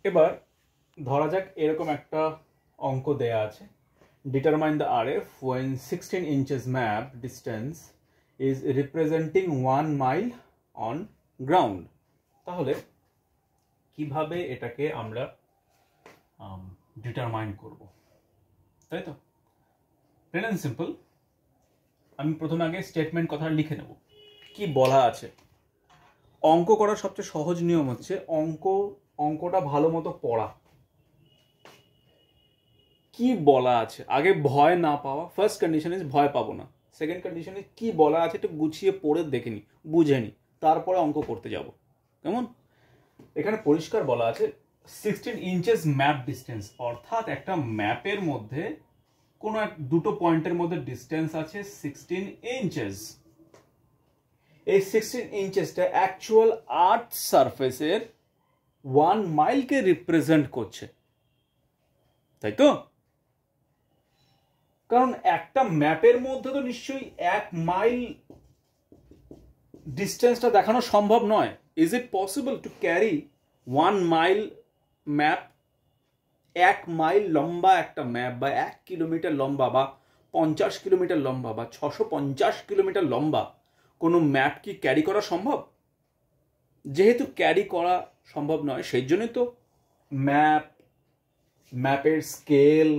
এবার ধরা যাক এরকম একটা অঙ্ক দেয়া আছে, determine the RF when 16 inches map distance is representing 1 mile on ground। তাহলে কিভাবে এটাকে আমরা ডিটারমাইন করব, তাই তো? Plain and simple. আমি প্রথমে আগে স্টেটমেন্ট কথা লিখে নেব। কি বলা আছে? অঙ্ক করার সবচেয়ে সহজ নিয়ম হচ্ছে অঙ্কটা ভালো মতো পড়া। কি বলা আছে আগে ভয় না পাওয়া। ফার্স্ট কন্ডিশন ইজ ভয় পাবো না। সেকেন্ড কন্ডিশন ইজ কি বলা আছে একটু গুছিয়ে পড়ে দেখে নি, বুঝে নি, তারপরে অঙ্ক করতে যাব। কেমন? এখানে পরিষ্কার বলা আছে 16 ইঞ্চেস ম্যাপ ডিস্টেন্স, অর্থাৎ একটা ম্যাপের মধ্যে কোনো দুটো পয়েন্টের মধ্যে ডিস্টেন্স আছে 16 ইঞ্চেস। এই 16 ইঞ্চেসটা অ্যাকচুয়াল আর্থ সারফেসের 1 মাইলকে রিপ্রেজেন্ট করছে, তাই তো? কারণ একটা ম্যাপের মধ্যে তো নিশ্চয়ই 1 মাইল ডিস্টেন্সটা দেখানো সম্ভব নয়। Is it possible to carry 1 mile map? 1 mile লম্বা একটা ম্যাপ বা 1 কিলোমিটার লম্বা বা 50 কিলোমিটার লম্বা বা 650 কিলোমিটার লম্বা কোনো ম্যাপ কি ক্যারি করা সম্ভব? যেহেতু ক্যারি করা সম্ভব নয়, সেই জন্যই তো ম্যাপের স্কেল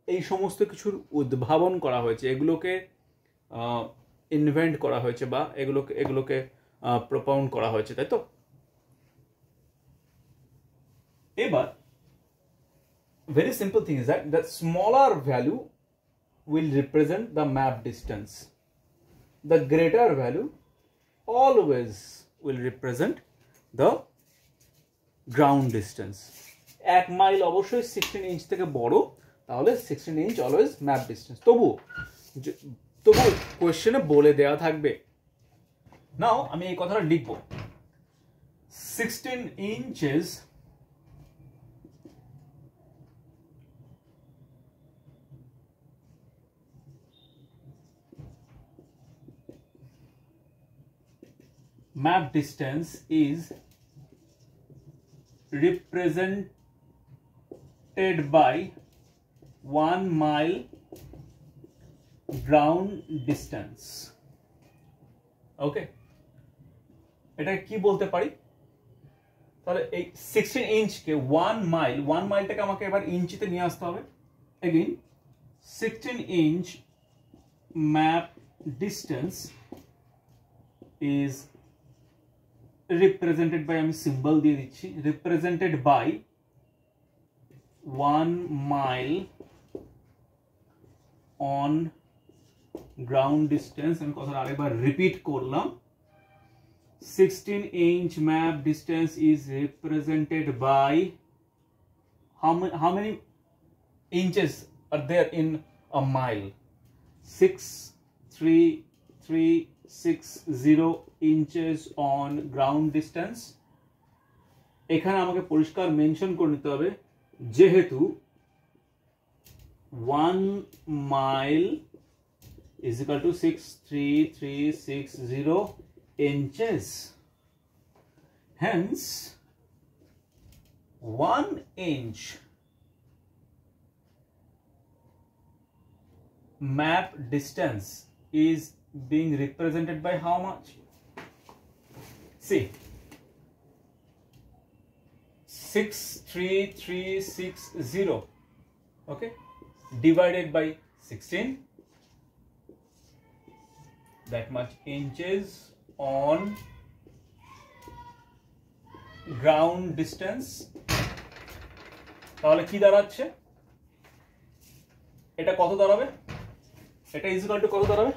এই সমস্ত কিছুর উদ্ভাবন করা হয়েছে, এগুলোকে ইনভেন্ট করা হয়েছে বা এগুলোকে প্রপাউন্ড করা হয়েছে, তাই তো? এবার very simple thing is that the smaller value will represent the map distance, the greater value always will represent the ground distance। 1 mile অবশ্যই 16 ইঞ্চ থেকে বড়, তাহলে 16 ইঞ্চ অলওয়েজ ম্যাপ ডিস্টেন্স। তবু কোয়েশ্চেনে বলে দেওয়া থাকবে। নাও আমি এই কথাটা লিখব, 16 inches map distance is represented by 1 mile ground distance। ওকে, এটা কি বলতে পারি? তাহলে এই 16 ইঞ্চকে 1 মাইলটাকে আমাকে এবার ইঞ্চিতে নিয়ে আসতে হবে। Again 16 inch map distance is represented by, আমি সিম্বল দিয়ে দিচ্ছি, represented by 1 mile on ground distance। আমি কথাটা আরেকবার রিপিট করলাম, 16 inch map distance is represented by how many inches are there in a mile? 63360 inches on ground distance। এখানে আমাকে পরিষ্কার মেনশন করে নিতে হবে, যেহেতু 1 mile is equal to 63360 inches, hence 1 inch map distance is being represented by how much? See, 63360, okay, divided by 16, that much inches on ground distance। তাহলে কি দাঁড়াচ্ছে? এটা কত দাঁড়াবে? এটা ইজ ইকুয়াল টু কত দাঁড়াবে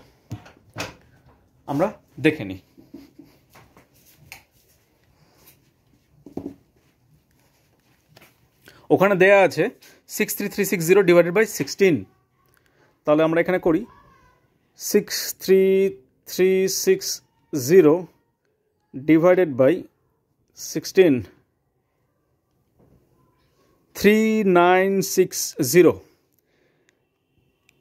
আমরা দেখে নিই। ওখানে দেয়া আছে 63360 ডিভাইডেড বাই 16। তাহলে আমরা এখানে করি 63360 ডিভাইডেড বাই 16, 3960,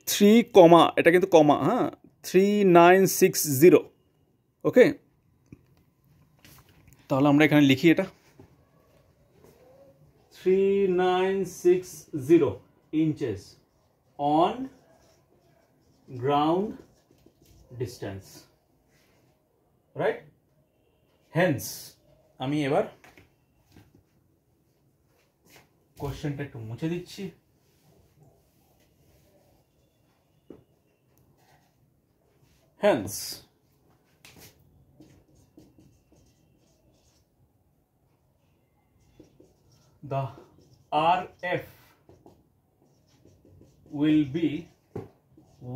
3 কমা, এটা কিন্তু কমা, হ্যাঁ, 3960, ওকে। তাহলে আমরা এখানে লিখি এটা 3960 inches on ground distance, right? Hence আমি এবার কোশ্চেনটা একটু মুছে দিচ্ছি। Hence the RF will be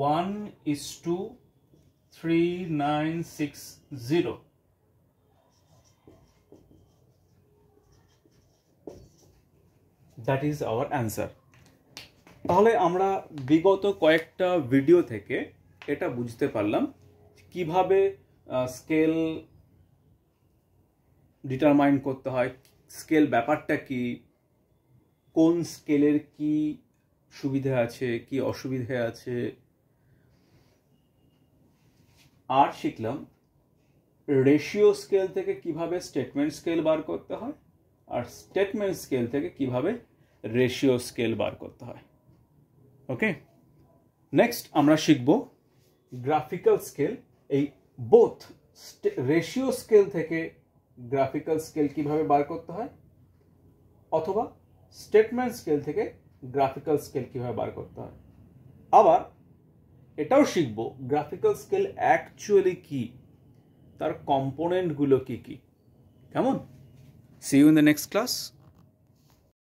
1:3960. That is our answer. তাহলে আমরা বিগত কয়েকটা ভিডিও থেকে এটা বুঝতে পারলাম কিভাবে স্কেল ডিটারমাইন করতে হয়, স্কেল ব্যাপারটা কি, কোন স্কেলের কি সুবিধা আছে কি অসুবিধা আছে, আর শিখলাম রেশিও স্কেল থেকে কিভাবে স্টেটমেন্ট স্কেল বার করতে হয়, আর স্টেটমেন্ট স্কেল থেকে কিভাবে রেশিও স্কেল বার করতে হয়। ওকে, নেক্সট আমরা শিখব গ্রাফিক্যাল স্কেল। এই বোথ রেশিও স্কেল থেকে গ্রাফিক্যাল স্কেল কিভাবে বার করতে হয়, অথবা স্টেটমেন্ট স্কেল থেকে গ্রাফিক্যাল স্কেল কিভাবে বার করতে হয়। আবার এটাও শিখব গ্রাফিক্যাল স্কেল অ্যাকচুয়ালি কি, তার কম্পোনেন্টগুলো কি কি। কেমন? See you in the next class.